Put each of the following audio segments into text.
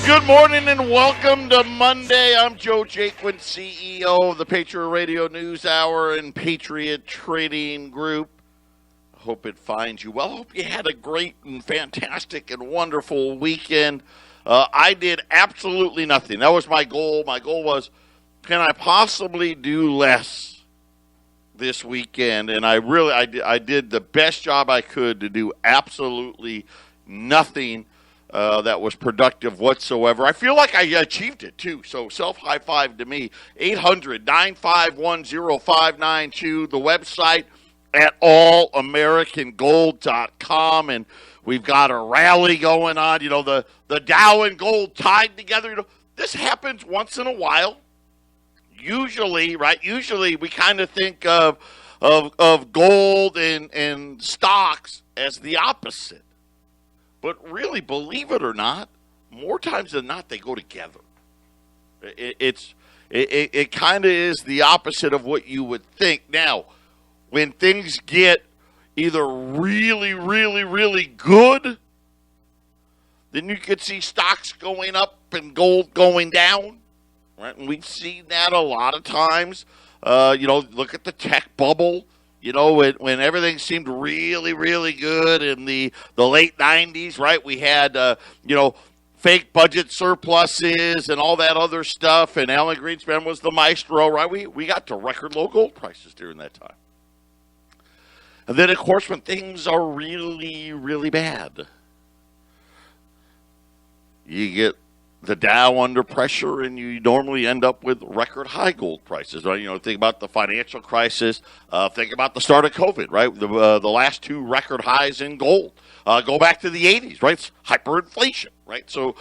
Good morning and welcome to Monday. I'm Joe Jaquin, CEO of the Patriot Radio News Hour and Patriot Trading Group. I hope it finds you well. I hope you had a great and fantastic and wonderful weekend. I did absolutely nothing. That was my goal. My goal was, can I possibly do less this weekend? And I did the best job I could to do absolutely nothing that was productive whatsoever. I feel like I achieved it, too. So self-high five to me. 800-951-0592. The website at allamericangold.com. And we've got a rally going on. You know, the Dow and gold tied together. You know, this happens once in a while. Usually, right? Usually we kind of think of gold and stocks as the opposite. But really, believe it or not, more times than not, they go together. It kind of is the opposite of what you would think. Now, when things get either really, really, really good, then you could see stocks going up and gold going down. Right? And we've seen that a lot of times. Look at the tech bubble. You know, when everything seemed really, really good in the late 90s, right? We had, fake budget surpluses and all that other stuff, and Alan Greenspan was the maestro, right? We got to record low gold prices during that time. And then, of course, when things are really, really bad, you get the Dow under pressure, and you normally end up with record high gold prices, right? You know, think about the financial crisis. Think about the start of COVID, right? The last two record highs in gold. Go back to the 80s, right? It's hyperinflation, right? So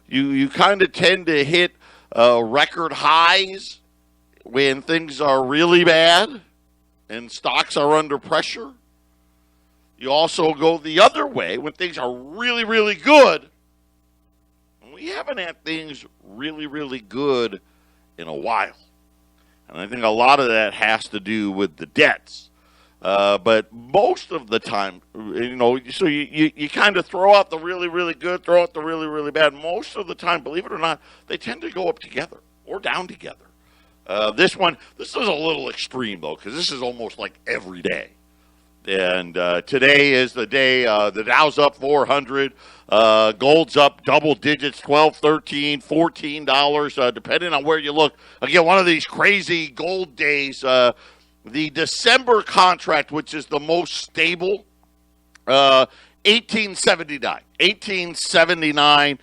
you kind of tend to hit record highs when things are really bad and stocks are under pressure. You also go the other way when things are really, really good. We haven't had things really, really good in a while. And I think a lot of that has to do with the debts. But most of the time, so you kind of throw out the really, really good, throw out the really, really bad. Most of the time, believe it or not, they tend to go up together or down together. This is a little extreme, though, because this is almost like every day. And today is the day the Dow's up 400. Gold's up double digits, $12, $13, $14, depending on where you look. Again, one of these crazy gold days. The December contract, which is the most stable, 1879.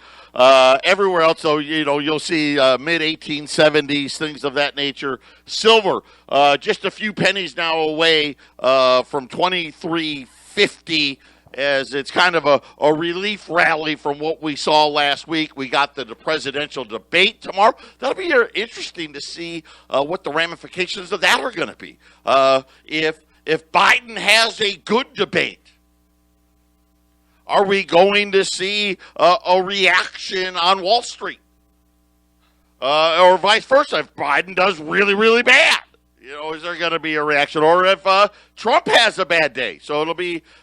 Everywhere else, though, you'll see mid-1870s, things of that nature. Silver, just a few pennies now away from $23.50, as it's kind of a relief rally from what we saw last week. We got the presidential debate tomorrow. That'll be interesting to see what the ramifications of that are going to be. If Biden has a good debate, are we going to see a reaction on Wall Street? Or vice versa, if Biden does really, really bad? Is there going to be a reaction? Or if Trump has a bad day? So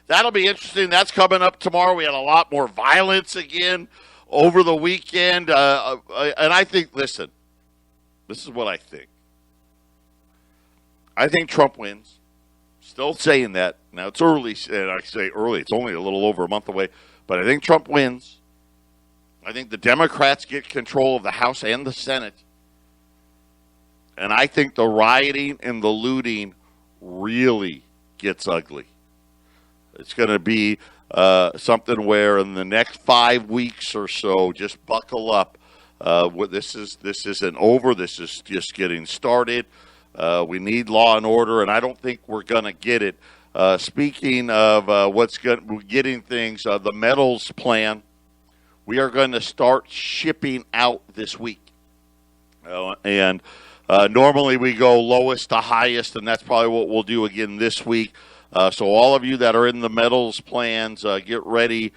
that'll be interesting. That's coming up tomorrow. We had a lot more violence again over the weekend. And I think, listen, this is what I think. I think Trump wins. Still saying that. Now, it's early, and I say early. It's only a little over a month away. But I think Trump wins. I think the Democrats get control of the House and the Senate. And I think the rioting and the looting really gets ugly. It's going to be something where in the next 5 weeks or so, just buckle up. This isn't over. This is just getting started. We need law and order, and I don't think we're going to get it. Speaking of getting things, the metals plan, we are going to start shipping out this week. Normally we go lowest to highest, and that's probably what we'll do again this week. So all of you that are in the metals plans, get ready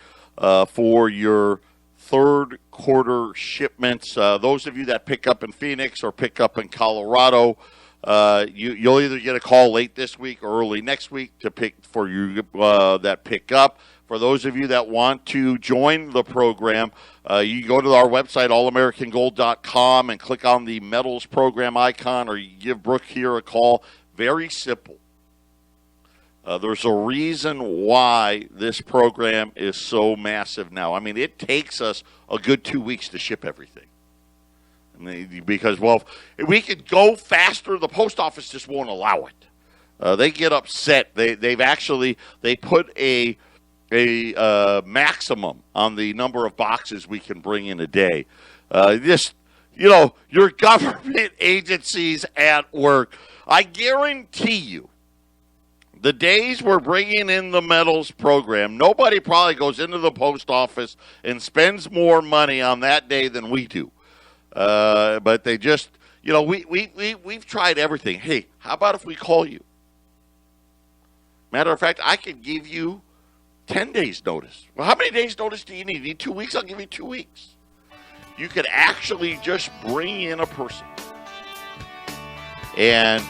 for your third quarter shipments. Those of you that pick up in Phoenix or pick up in Colorado, you'll either get a call late this week or early next week to pick for you that pick up. For those of you that want to join the program, you go to our website, allamericangold.com, and click on the Metals Program icon, or you give Brooke here a call. Very simple. There's a reason why this program is so massive now. I mean, it takes us a good 2 weeks to ship everything. I mean, because, well, if we could go faster, the post office just won't allow it. They get upset. They put a maximum on the number of boxes we can bring in a day. Your government agencies at work, I guarantee you, the days we're bringing in the metals program, nobody probably goes into the post office and spends more money on that day than we do. But they just, we've tried everything. Hey, how about if we call you? Matter of fact, I could give you 10 days notice. Well, how many days notice do you need? You need 2 weeks? I'll give you 2 weeks. You could actually just bring in a person. And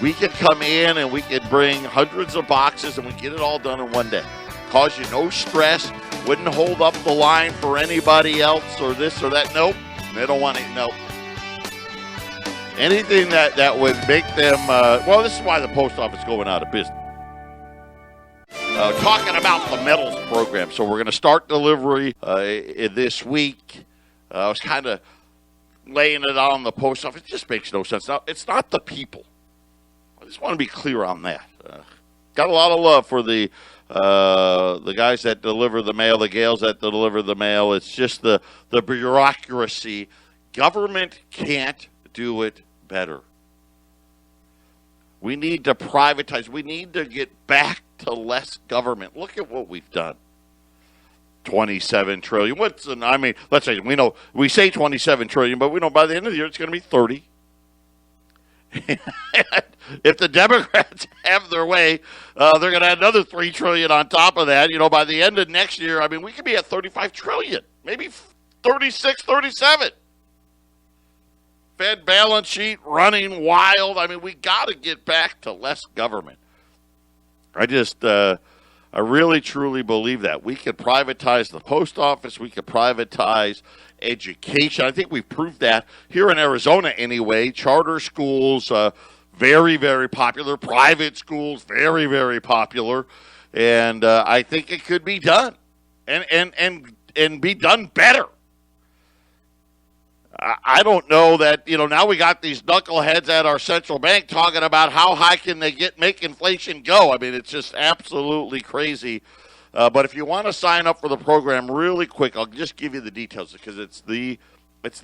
we can come in and we can bring hundreds of boxes and we get it all done in one day. Cause you no stress. Wouldn't hold up the line for anybody else or this or that. Nope. They don't want it. Nope. Anything that would make them, this is why the post office is going out of business. Talking about the metals program. So we're going to start delivery this week. I was kind of laying it on the post office. It just makes no sense. Now, it's not the people. I just want to be clear on that. Got a lot of love for the guys that deliver the mail, the gals that deliver the mail. It's just the bureaucracy. Government can't do it better. We need to privatize. We need to get back to less government. Look at what we've done. $27 trillion. Let's say we say $27 trillion, but we know by the end of the year it's going to be 30. If the Democrats have their way, they're going to add another $3 trillion on top of that. By the end of next year, we could be at $35 trillion, maybe 36, 37. Fed balance sheet running wild. We got to get back to less government. I really, truly believe that. We could privatize the post office. We could privatize education. I think we've proved that here in Arizona anyway. Charter schools, very, very popular. Private schools, very, very popular. And I think it could be done and be done better. I don't know that, now we got these knuckleheads at our central bank talking about how high can they make inflation go. It's just absolutely crazy. But if you want to sign up for the program really quick, I'll just give you the details because it's the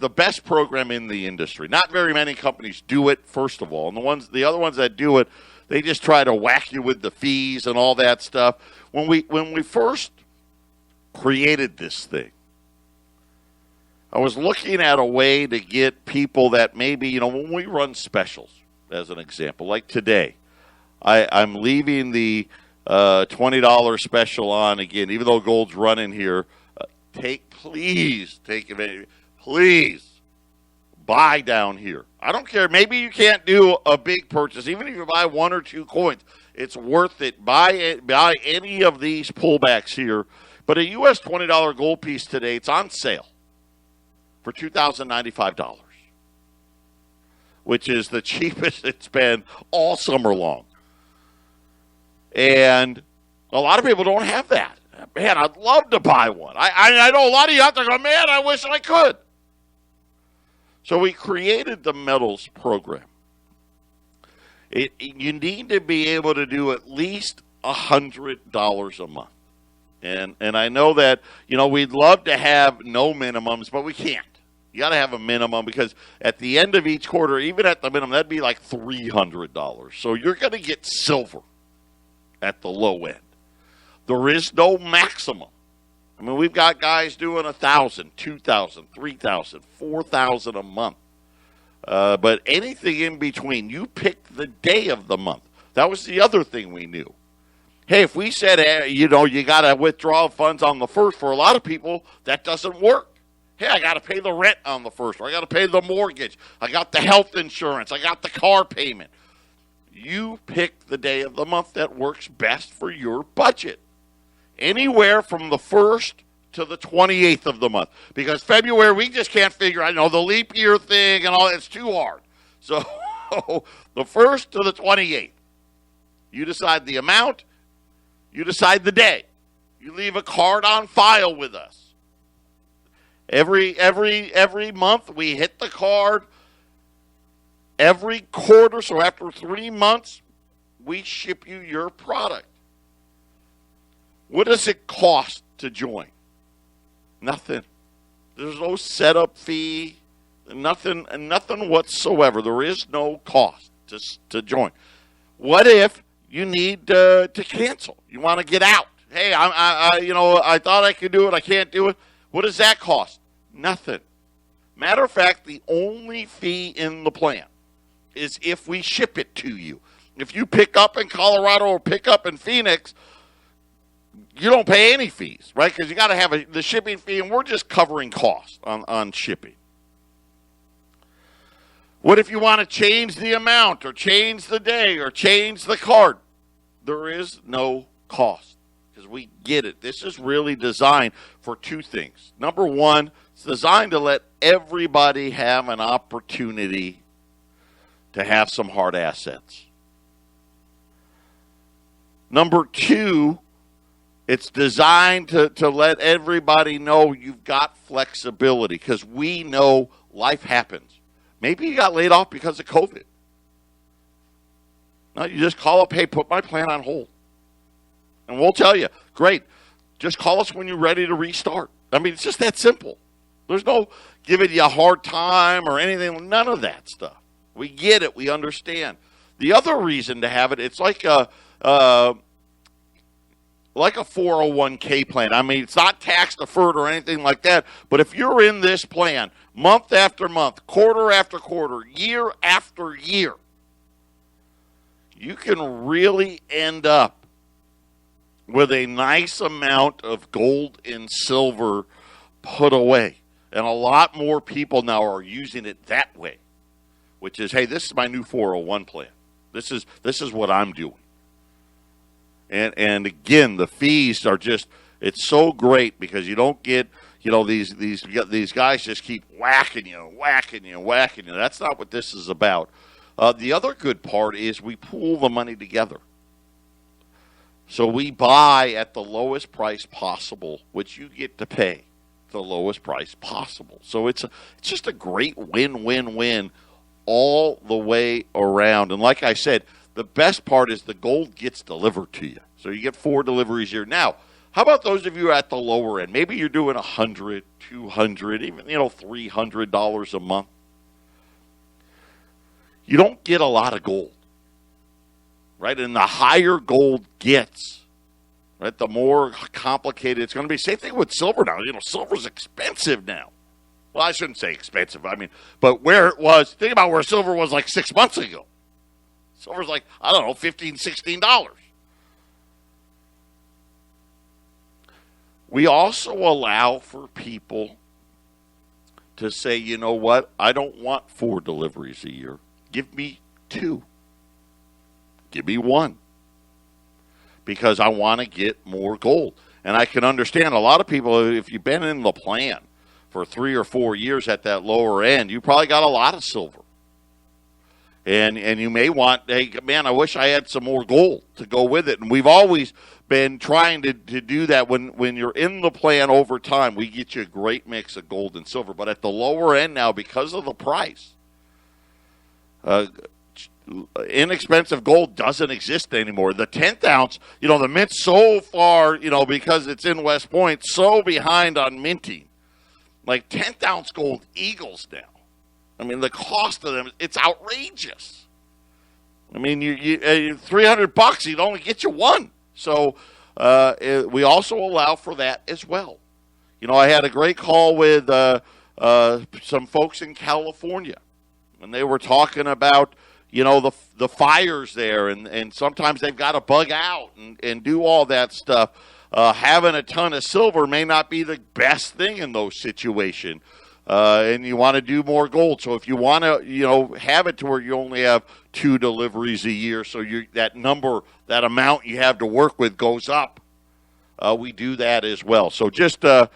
best program in the industry. Not very many companies do it, first of all. And the other ones that do it, they just try to whack you with the fees and all that stuff. When we first created this thing, I was looking at a way to get people that maybe, when we run specials, as an example, like today, I'm leaving the $20 special on again, even though gold's running here. Please take advantage. Please buy down here. I don't care. Maybe you can't do a big purchase. Even if you buy one or two coins, it's worth it. Buy any of these pullbacks here. But a U.S. $20 gold piece today, it's on sale for $2,095, which is the cheapest it's been all summer long. And a lot of people don't have that. Man, I'd love to buy one. I know a lot of you out there go, man, I wish I could. So we created the metals program. You need to be able to do at least $100 a month. And I know that, we'd love to have no minimums, but we can't. You got to have a minimum because at the end of each quarter, even at the minimum, that'd be like $300. So you're going to get silver at the low end. There is no maximum. We've got guys doing 1,000, 2,000, 3,000, 4,000 a month. But anything in between, you pick the day of the month. That was the other thing we knew. Hey, if we said, you got to withdraw funds on the first, for a lot of people, that doesn't work. Hey, I got to pay the rent on the first, or I got to pay the mortgage. I got the health insurance. I got the car payment. You pick the day of the month that works best for your budget. anywhere from the 1st to the 28th of the month. Because February, we just can't figure out, the leap year thing and all, it's too hard. So the 1st to the 28th, you decide the amount, you decide the day. You leave a card on file with us. Every month, we hit the card. Every quarter, so after 3 months, we ship you your product. What does it cost to join? Nothing. There's no setup fee, nothing whatsoever. There is no cost to join. What if you need to cancel? You want to get out? Hey, I thought I could do it. I can't do it. What does that cost? Nothing. Matter of fact, the only fee in the plan is if we ship it to you. If you pick up in Colorado or pick up in Phoenix, you don't pay any fees, right? Because you got to have the shipping fee, and we're just covering costs on shipping. What if you want to change the amount or change the day or change the card? There is no cost because we get it. This is really designed for two things. Number one, it's designed to let everybody have an opportunity to have some hard assets. Number two, it's designed to let everybody know you've got flexibility because we know life happens. Maybe you got laid off because of COVID. No, you just call up, hey, put my plan on hold. And we'll tell you, great, just call us when you're ready to restart. I mean, it's just that simple. There's no giving you a hard time or anything, none of that stuff. We get it, we understand. The other reason to have it, it's like a 401k plan. I mean, it's not tax deferred or anything like that, but if you're in this plan month after month, quarter after quarter, year after year, you can really end up with a nice amount of gold and silver put away. And a lot more people now are using it that way, which is, hey, this is my new 401 plan. This is what I'm doing. And again, the fees are just, it's so great because you don't get, these guys just keep whacking you. That's not what this is about. The other good part is we pool the money together. So we buy at the lowest price possible, which you get to pay the lowest price possible. So it's just a great win-win-win all the way around. And like I said, the best part is the gold gets delivered to you. So you get 4 deliveries here. Now, how about those of you at the lower end? Maybe you're doing $100, $200, even $300 a month. You don't get a lot of gold, right? And the higher gold gets, right, the more complicated it's going to be. Same thing with silver now. Silver's expensive now. Well, I shouldn't say expensive. I mean, but where it was, think about where silver was like 6 months ago. Silver's like, I don't know, $15, $16. We also allow for people to say, you know what, I don't want 4 deliveries a year. Give me 2. Give me 1. Because I want to get more gold. And I can understand a lot of people, if you've been in the plan for 3 or 4 years at that lower end, you probably got a lot of silver. And you may want, hey, man, I wish I had some more gold to go with it. And we've always been trying to do that. When you're in the plan over time, we get you a great mix of gold and silver. But at the lower end now, because of the price, inexpensive gold doesn't exist anymore. The 10th ounce, the mint's so far, because it's in West Point, so behind on minting. Like 10th ounce gold eagles now. I mean, the cost of them, it's outrageous. I mean, you $300, you'd only get you 1. So we also allow for that as well. I had a great call with some folks in California, and they were talking about, the fires there, and sometimes they've got to bug out and do all that stuff. Having a ton of silver may not be the best thing in those situations. And you want to do more gold. So if you want to, have it to where you only have 2 deliveries a year, so that amount you have to work with goes up. we do that as well. So just, and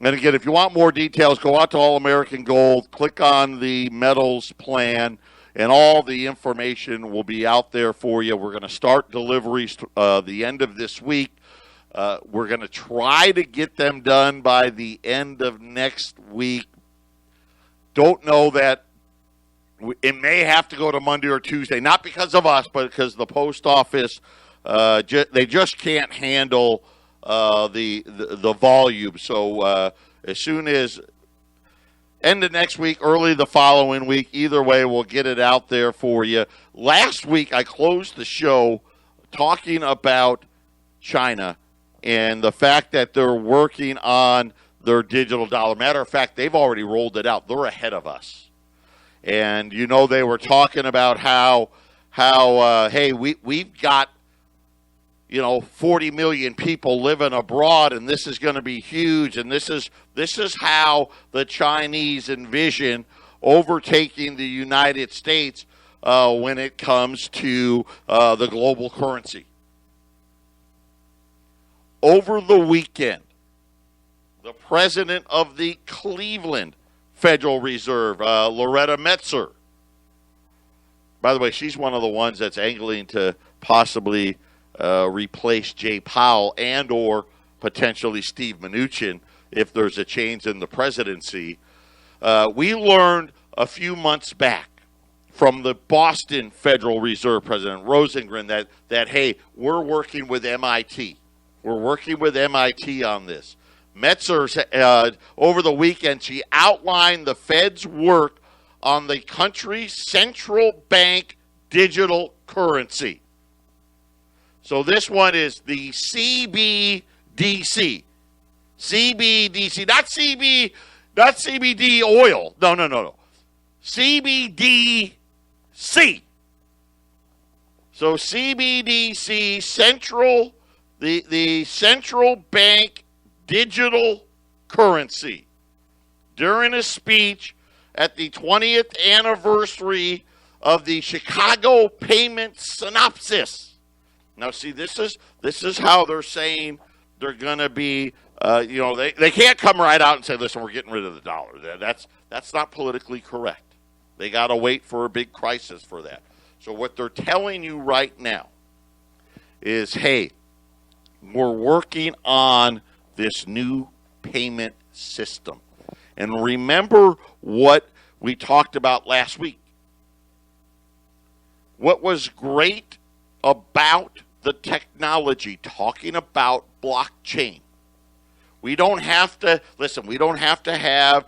again, if you want more details, go out to All American Gold, click on the metals plan, and all the information will be out there for you. We're going to start deliveries the end of this week. We're going to try to get them done by the end of next week. Don't know that it may have to go to Monday or Tuesday, not because of us, but because the post office, they just can't handle the volume. So as soon as end of next week, early the following week, either way, we'll get it out there for you. Last week, I closed the show talking about China and the fact that they're working on their digital dollar. Matter of fact, they've already rolled it out. They're ahead of us. And, they were talking about how hey, we've got, 40 million people living abroad, and this is going to be huge. And this is how the Chinese envision overtaking the United States when it comes to the global currency. Over the weekend, the president of the Cleveland Federal Reserve, Loretta Metzer. By the way, she's one of the ones that's angling to possibly replace Jay Powell and or potentially Steve Mnuchin if there's a change in the presidency. We learned a few months back from the Boston Federal Reserve President Rosengren that hey, we're working with MIT. We're working with MIT on this. Metzer, over the weekend, she outlined the Fed's work on the country's central bank digital currency. So this one is the CBDC. CBDC, not CBD oil. No. CBDC. So CBDC, the central bank digital currency. During a speech at the 20th anniversary of the Chicago Payment Synopsis. Now, see, this is how they're saying they're going to be, they can't come right out and say, listen, we're getting rid of the dollar. That's not politically correct. They got to wait for a big crisis for that. So what they're telling you right now is, hey, we're working on this new payment system. And remember what we talked about last week. What was great about the technology, talking about blockchain. We don't have to have,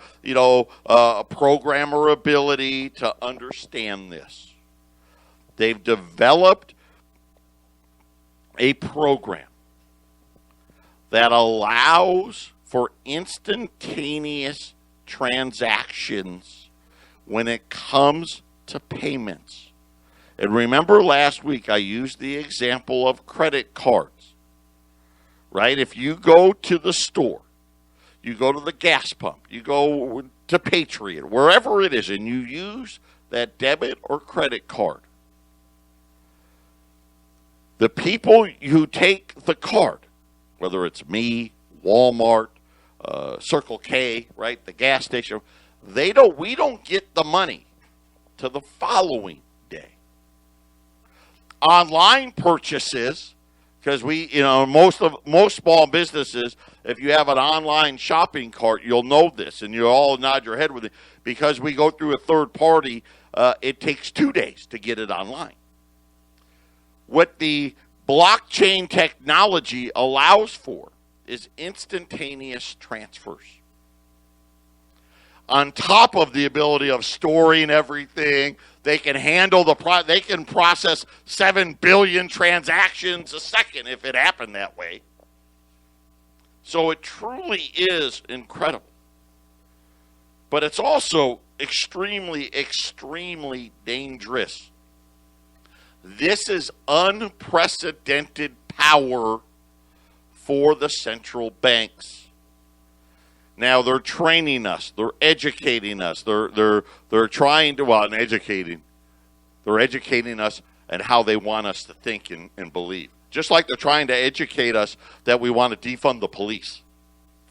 a programmer ability to understand this. They've developed a program that allows for instantaneous transactions when it comes to payments. And remember last week I used the example of credit cards, right? If you go to the store, you go to the gas pump, you go to Patriot, wherever it is, and you use that debit or credit card, the people who take the card, whether it's me, Walmart, Circle K, right, the gas station, we don't get the money to the following day. Online purchases, because most small businesses, if you have an online shopping cart, you'll know this, and you all nod your head with it. Because we go through a third party, it takes 2 days to get it online. What the blockchain technology allows for is instantaneous transfers. On top of the ability of storing everything, they can handle they can process 7 billion transactions a second if it happened that way. So it truly is incredible. But it's also extremely, extremely dangerous. This is unprecedented power for the central banks. Now they're training us, they're educating us, they're trying to educating us and how they want us to think and believe. Just like they're trying to educate us that we want to defund the police.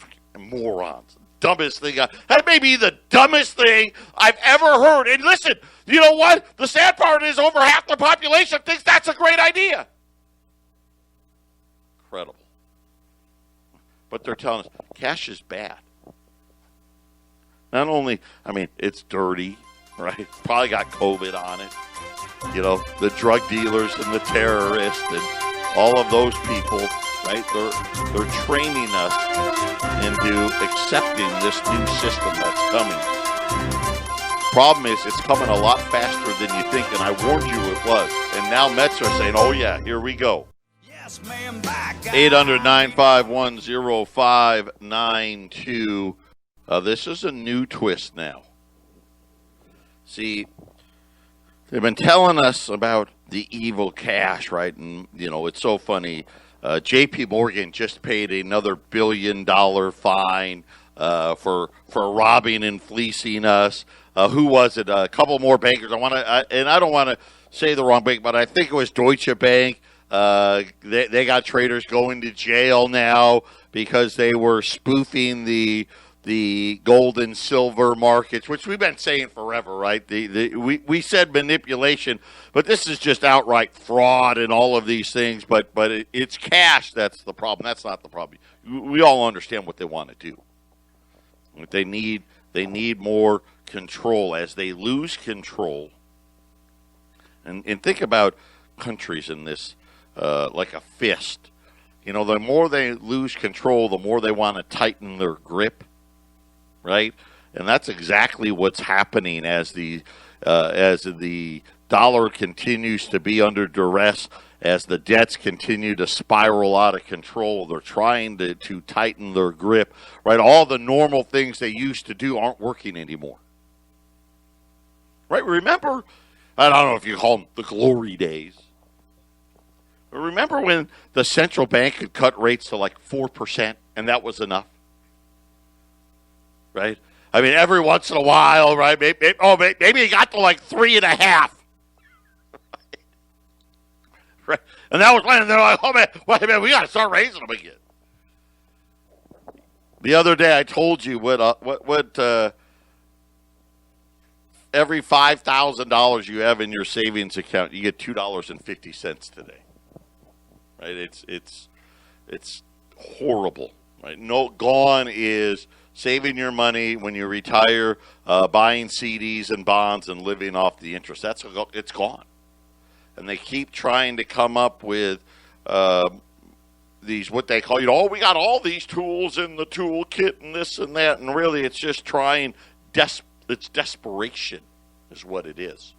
Freaking morons. Dumbest thing. That may be the dumbest thing I've ever heard. And listen, you know what? The sad part is over half the population thinks that's a great idea. Incredible. But they're telling us cash is bad. Not only, it's dirty, right? Probably got COVID on it. You know, the drug dealers and the terrorists and all of those people, right? They're training us into accepting this new system that's coming. Problem is, it's coming a lot faster than you think, and I warned you it was. And now Mets are saying, oh yeah, here we go. 800-951-0592. This is a new twist now. See, they've been telling us about the evil cash, right? And, you know, it's so funny. J.P. Morgan just paid another $1 billion fine for robbing and fleecing us. Who was it? A couple more bankers. And I don't want to say the wrong bank, but I think it was Deutsche Bank. They got traders going to jail now because they were spoofing the gold and silver markets, which we've been saying forever, right? We said manipulation, but this is just outright fraud and all of these things. But it's cash that's the problem. That's not the problem. We all understand what they want to do. They need more control. As they lose control, and think about countries in this like a fist. You know, the more they lose control, the more they want to tighten their grip. Right, and that's exactly what's happening as the dollar continues to be under duress, as the debts continue to spiral out of control. They're trying to tighten their grip. Right, all the normal things they used to do aren't working anymore. Right, remember? I don't know if you call them the glory days. But remember when the central bank could cut rates to like 4%, and that was enough. Right? Every once in a while, right? Maybe it got to like 3.5. Right? And that was when they're like, oh man, wait a minute, we got to start raising them again. The other day I told you what every $5,000 you have in your savings account, you get $2.50 today. Right? It's horrible. Right? No, gone is saving your money when you retire, buying CDs and bonds and living off the interest. It's gone. And they keep trying to come up with these, what they call, we got all these tools in the toolkit and this and that. And really, it's just it's desperation is what it is.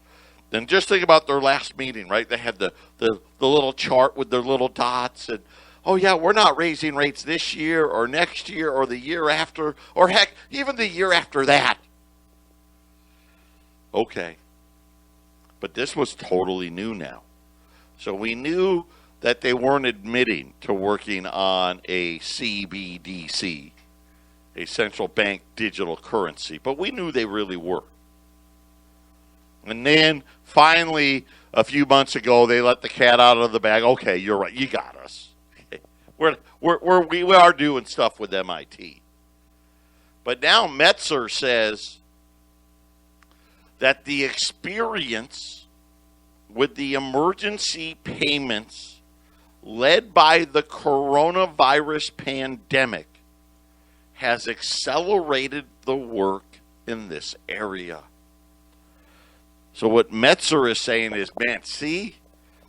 Then just think about their last meeting, right? They had the little chart with their little dots and, oh, yeah, we're not raising rates this year or next year or the year after, or heck, even the year after that. Okay. But this was totally new now. So we knew that they weren't admitting to working on a CBDC, a central bank digital currency, but we knew they really were. And then finally, a few months ago, they let the cat out of the bag. Okay, you're right. You got us. We are doing stuff with MIT. But now Metzer says that the experience with the emergency payments led by the coronavirus pandemic has accelerated the work in this area. So what Metzer is saying is, man, see,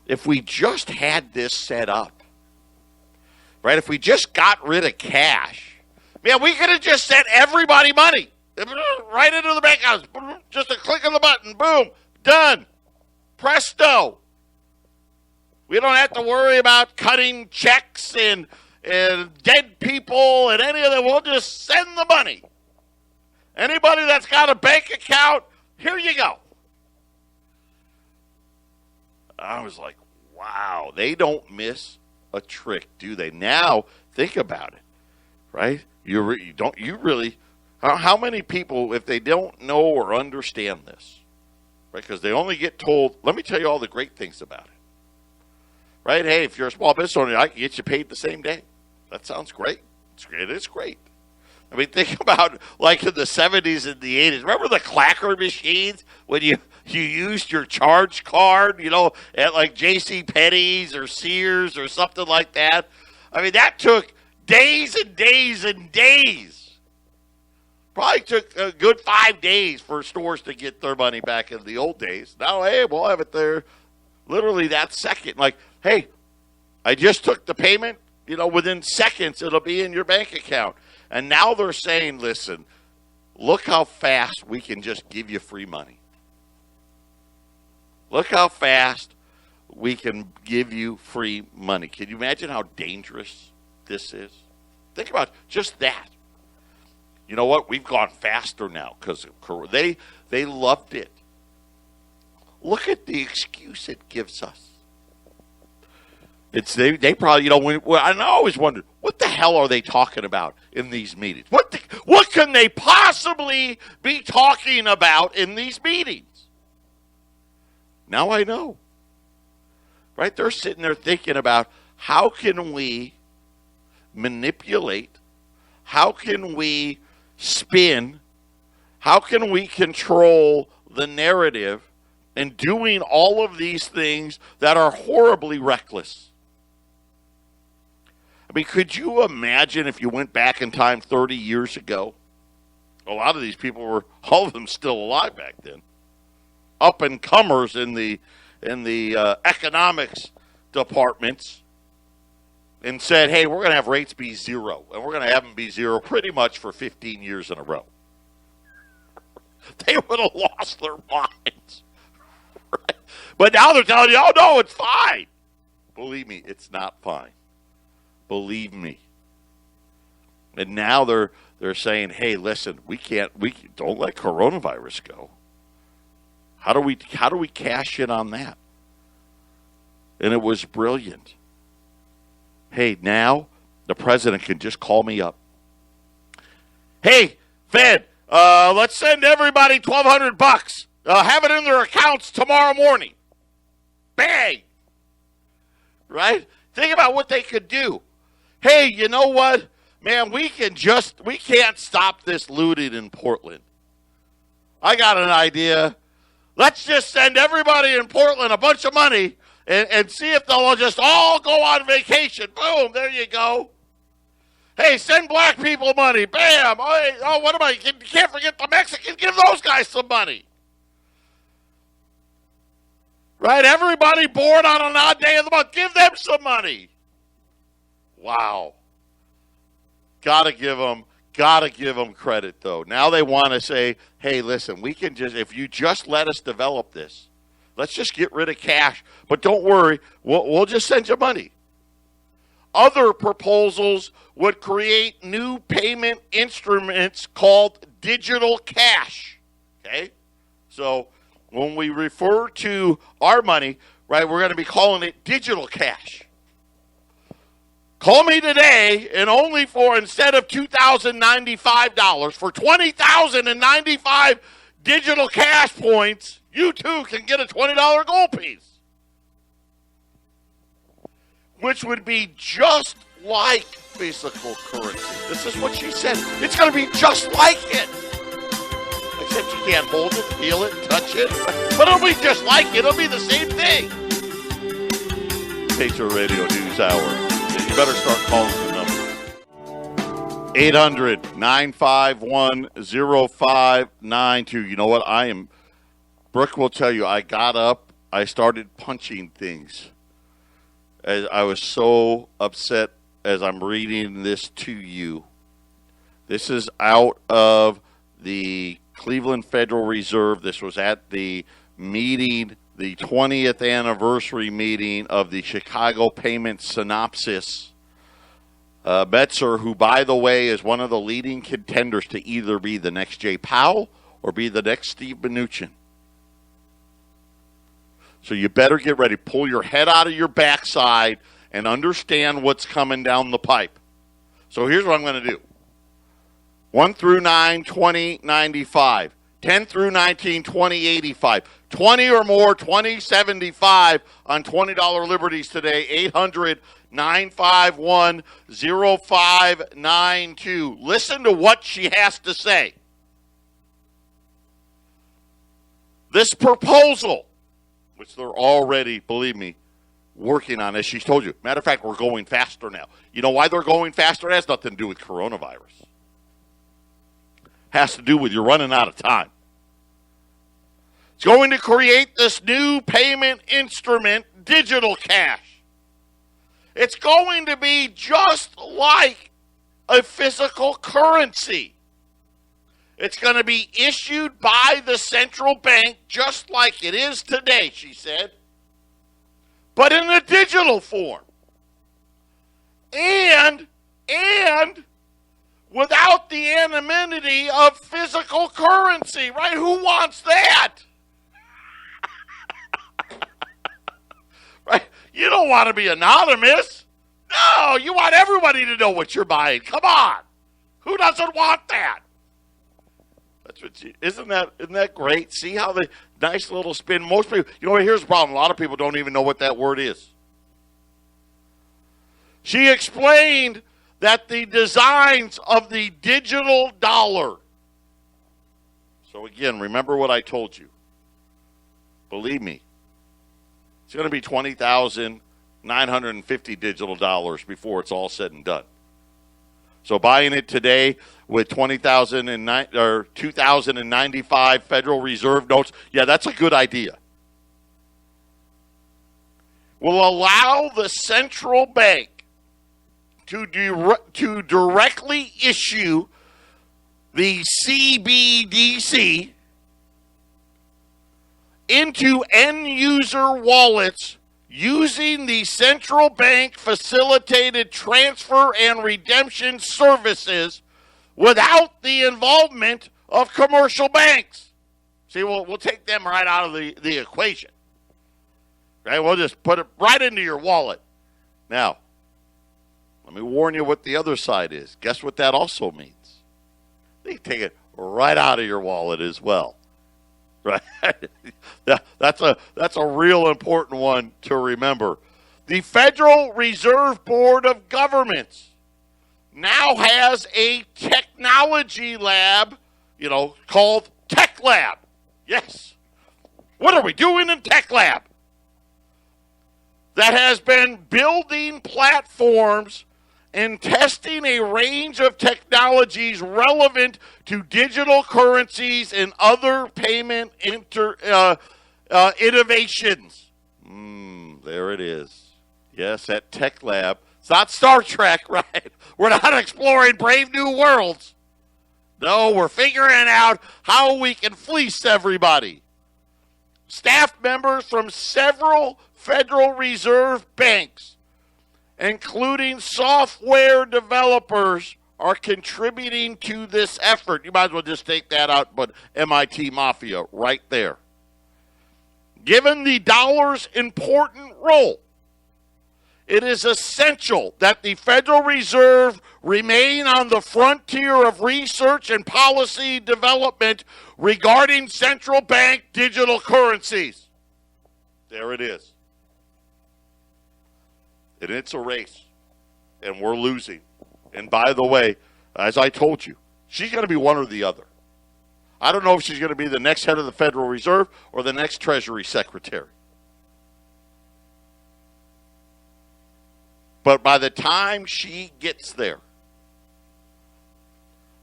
if we just had this set up, right? If we just got rid of cash, man, we could have just sent everybody money right into the bank accounts. Just a click of the button, boom, done. Presto. We don't have to worry about cutting checks and dead people and any of that. We'll just send the money. Anybody that's got a bank account, here you go. I was like, wow, they don't miss a trick, do they? Now, think about it, right? How many people, if they don't know or understand this, right, because they only get told, let me tell you all the great things about it, right? Hey, if you're a small business owner, I can get you paid the same day. That sounds great. It is great. I mean, think about like in the 70s and the 80s. Remember the clacker machines when you used your charge card, at like J.C. Penney's or Sears or something like that? I mean, that took days and days and days. Probably took a good 5 days for stores to get their money back in the old days. Now, hey, we'll have it there literally that second. Like, hey, I just took the payment. Within seconds, it'll be in your bank account. And now they're saying, listen, look how fast we can just give you free money. Look how fast we can give you free money. Can you imagine how dangerous this is? Think about just that. You know what? We've gone faster now because they loved it. Look at the excuse it gives us. They probably, and I always wondered, what the hell are they talking about in these meetings? What can they possibly be talking about in these meetings? Now I know. Right? They're sitting there thinking about how can we manipulate, how can we spin, how can we control the narrative, and doing all of these things that are horribly reckless. I mean, could you imagine if you went back in time 30 years ago? A lot of these people were, all of them still alive back then. Up and comers in the economics departments, and said, hey, we're going to have rates be zero, and we're going to have them be zero pretty much for 15 years in a row. They would have lost their minds. Right? But now they're telling you, oh, no, it's fine. Believe me, it's not fine. Believe me. And now they're saying, hey, listen, we don't let coronavirus go. How do we cash in on that? And it was brilliant. Hey, now the president can just call me up. Hey, Fed, let's send everybody $1,200. Have it in their accounts tomorrow morning. Bang! Right? Think about what they could do. Hey, you know what? Man, we can't stop this looting in Portland. I got an idea. Let's just send everybody in Portland a bunch of money and see if they'll just all go on vacation. Boom, there you go. Hey, send black people money. Bam. Oh, what am I? You can't forget the Mexicans. Give those guys some money. Right? Everybody born on an odd day of the month, give them some money. Wow. Gotta give them credit, though. Now they want to say, hey, listen, we can if you just let us develop this, let's just get rid of cash. But don't worry, we'll just send you money. Other proposals would create new payment instruments called digital cash. Okay? So when we refer to our money, right, we're going to be calling it digital cash. Call me today, and only for, instead of $2,095, for $20,095 digital cash points, you too can get a $20 gold piece. Which would be just like physical currency. This is what she said. It's going to be just like it. Except you can't hold it, feel it, touch it. But it'll be just like it. It'll be the same thing. Patriot Radio News Hour. You better start calling the number. 800-951-0592. You know what? Brooke will tell you, I got up, I started punching things. I was so upset as I'm reading this to you. This is out of the Cleveland Federal Reserve. This was at the meeting, the 20th anniversary meeting of the Chicago Payment Synopsis. Betzer, who, by the way, is one of the leading contenders to either be the next Jay Powell or be the next Steve Mnuchin. So you better get ready. Pull your head out of your backside and understand what's coming down the pipe. So here's what I'm going to do. 1 through 9, 20, 95. 10 through 19, 2085. 20 or more, 2075 on $20 Liberties today. 800-951-0592. Listen to what she has to say. This proposal, which they're already, believe me, working on, as she's told you. Matter of fact, we're going faster now. You know why they're going faster? It has nothing to do with coronavirus. It has to do with you're running out of time. It's going to create this new payment instrument, digital cash. It's going to be just like a physical currency. It's going to be issued by the central bank just like it is today, she said, but in a digital form. And without the anonymity of physical currency, right? Who wants that? Right? You don't want to be anonymous. No, you want everybody to know what you're buying. Come on. Who doesn't want that? That's what isn't that great? See how the nice little spin. Most people, here's the problem. A lot of people don't even know what that word is. She explained that the designs of the digital dollar. So again, remember what I told you. Believe me, it's going to be 20,950 digital dollars before it's all said and done. So buying it today with 2,095 Federal Reserve notes, yeah, that's a good idea. Will allow the central bank to directly issue the CBDC into end-user wallets using the central bank facilitated transfer and redemption services without the involvement of commercial banks. See, we'll take them right out of the equation. Right? We'll just put it right into your wallet. Now, let me warn you what the other side is. Guess what that also means? They take it right out of your wallet as well. Right? That's a real important one to remember. The Federal Reserve Board of Governments now has a technology lab, called Tech Lab. Yes. What are we doing in Tech Lab? That has been building platforms and testing a range of technologies relevant to digital currencies and other payment innovations. There it is. Yes, at Tech Lab. It's not Star Trek, right? We're not exploring brave new worlds. No, we're figuring out how we can fleece everybody. Staff members from several Federal Reserve banks, including software developers, are contributing to this effort. You might as well just take that out, but MIT Mafia right there. Given the dollar's important role, it is essential that the Federal Reserve remain on the frontier of research and policy development regarding central bank digital currencies. There it is. And it's a race, and we're losing. And by the way, as I told you, she's going to be one or the other. I don't know if she's going to be the next head of the Federal Reserve or the next Treasury Secretary. But by the time she gets there,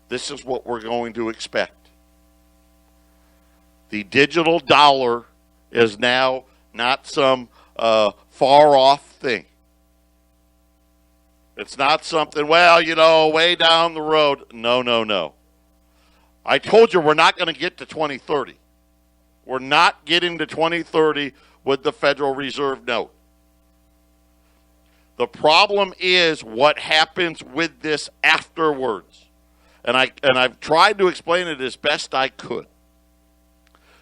this is what we're going to expect. The digital dollar is now not some far-off thing. It's not something, way down the road. No. I told you we're not going to get to 2030. We're not getting to 2030 with the Federal Reserve note. The problem is what happens with this afterwards. And I've tried to explain it as best I could.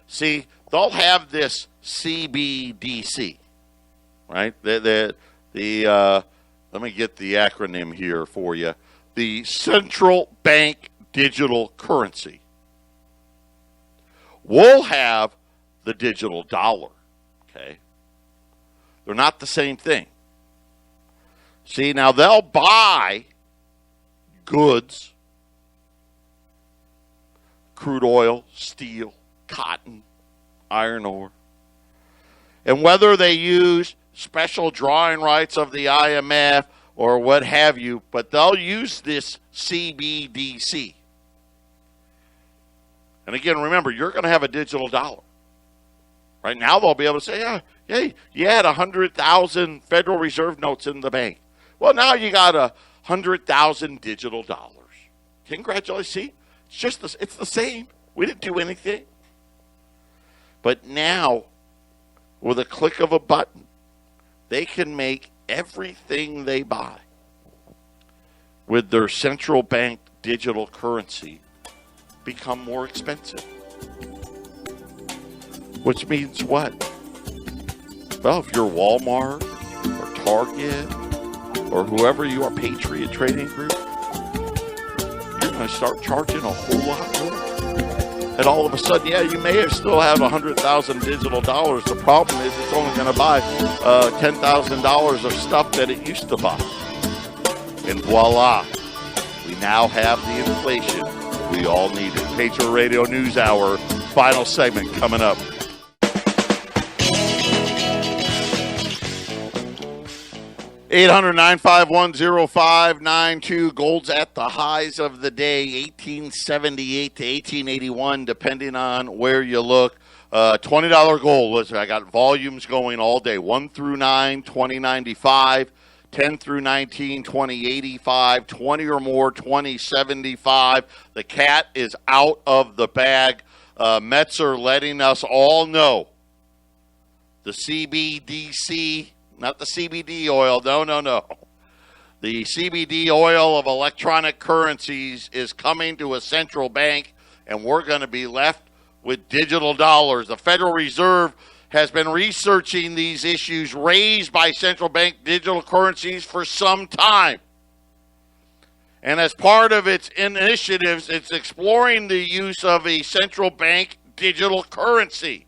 See, they'll have this CBDC, right? Let me get the acronym here for you. The Central Bank Digital Currency. will have the digital dollar. Okay? They're not the same thing. See, now they'll buy goods, crude oil, steel, cotton, iron ore. And whether they use special drawing rights of the IMF or what have you, but they'll use this CBDC. And again, remember, you're going to have a digital dollar. Right now, they'll be able to say, yeah, hey, you had 100,000 Federal Reserve notes in the bank. Well, now you got 100,000 digital dollars. Congratulations. See, it's the same. We didn't do anything. But now, with a click of a button, they can make everything they buy with their central bank digital currency become more expensive. Which means what? Well, if you're Walmart or Target or whoever you are, Patriot Trading Group, you're going to start charging a whole lot more. And all of a sudden, yeah, you may have still have 100,000 digital dollars. The problem is it's only going to buy $10,000 of stuff that it used to buy. And voila, we now have the inflation we all needed. Patriot Radio News Hour, final segment coming up. $800-951-0592. Gold's at the highs of the day, 1878 to 1881, depending on where you look. $20 gold. Listen, I got volumes going all day. 1 through 9, 2095. 10 through 19, 2085. 20 or more, 2075. The cat is out of the bag. Mets are letting us all know the CBDC, not the CBD oil, no. The CBD oil of electronic currencies is coming to a central bank, and we're going to be left with digital dollars. The Federal Reserve has been researching these issues raised by central bank digital currencies for some time. And as part of its initiatives, it's exploring the use of a central bank digital currency.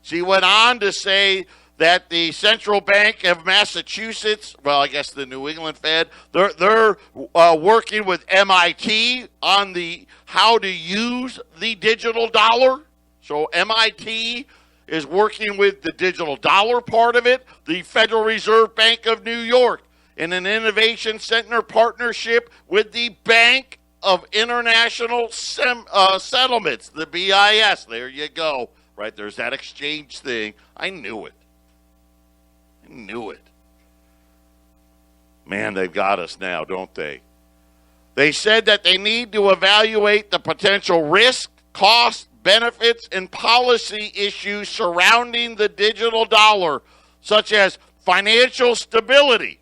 She went on to say that the Central Bank of Massachusetts, well, I guess the New England Fed, they're working with MIT on the how to use the digital dollar. So MIT is working with the digital dollar part of it. The Federal Reserve Bank of New York in an innovation center partnership with the Bank of International Settlements, the BIS. There you go. Right, there's that exchange thing. I knew it. Man, they've got us now, don't they? They said that they need to evaluate the potential risk, cost, benefits, and policy issues surrounding the digital dollar, such as financial stability,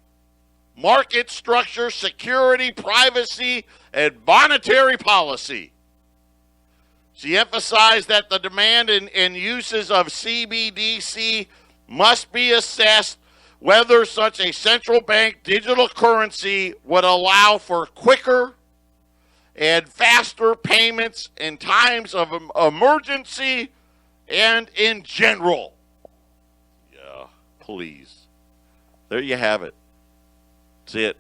market structure, security, privacy, and monetary policy. She emphasized that the demand and uses of CBDC must be assessed whether such a central bank digital currency would allow for quicker and faster payments in times of emergency and in general. Yeah, please. There you have it. That's it.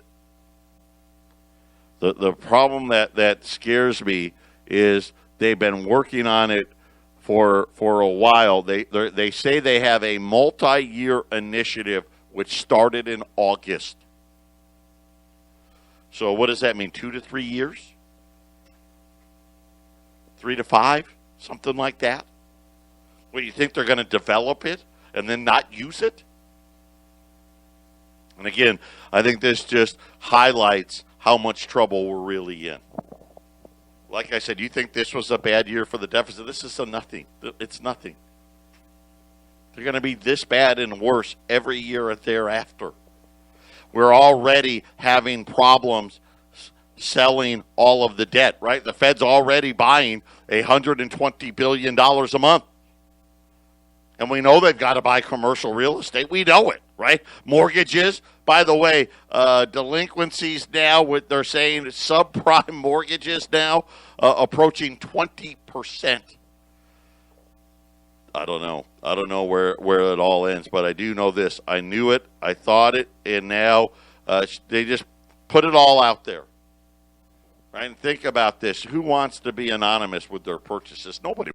The problem that scares me is they've been working on it for a while. They say they have a multi-year initiative which started in August. So what does that mean? 2 to 3 years? 3 to 5? Something like that? What, do you think they're going to develop it and then not use it? And again, I think this just highlights how much trouble we're really in. Like I said, you think this was a bad year for the deficit? This is a nothing. It's nothing. They're going to be this bad and worse every year thereafter. We're already having problems selling all of the debt, right? The Fed's already buying $120 billion a month. And we know they've got to buy commercial real estate. We know it, right? Mortgages. By the way, delinquencies now, they're saying subprime mortgages now approaching 20%. I don't know. I don't know where it all ends, but I do know this. I knew it. I thought it, and now they just put it all out there. Right? And think about this. Who wants to be anonymous with their purchases? Nobody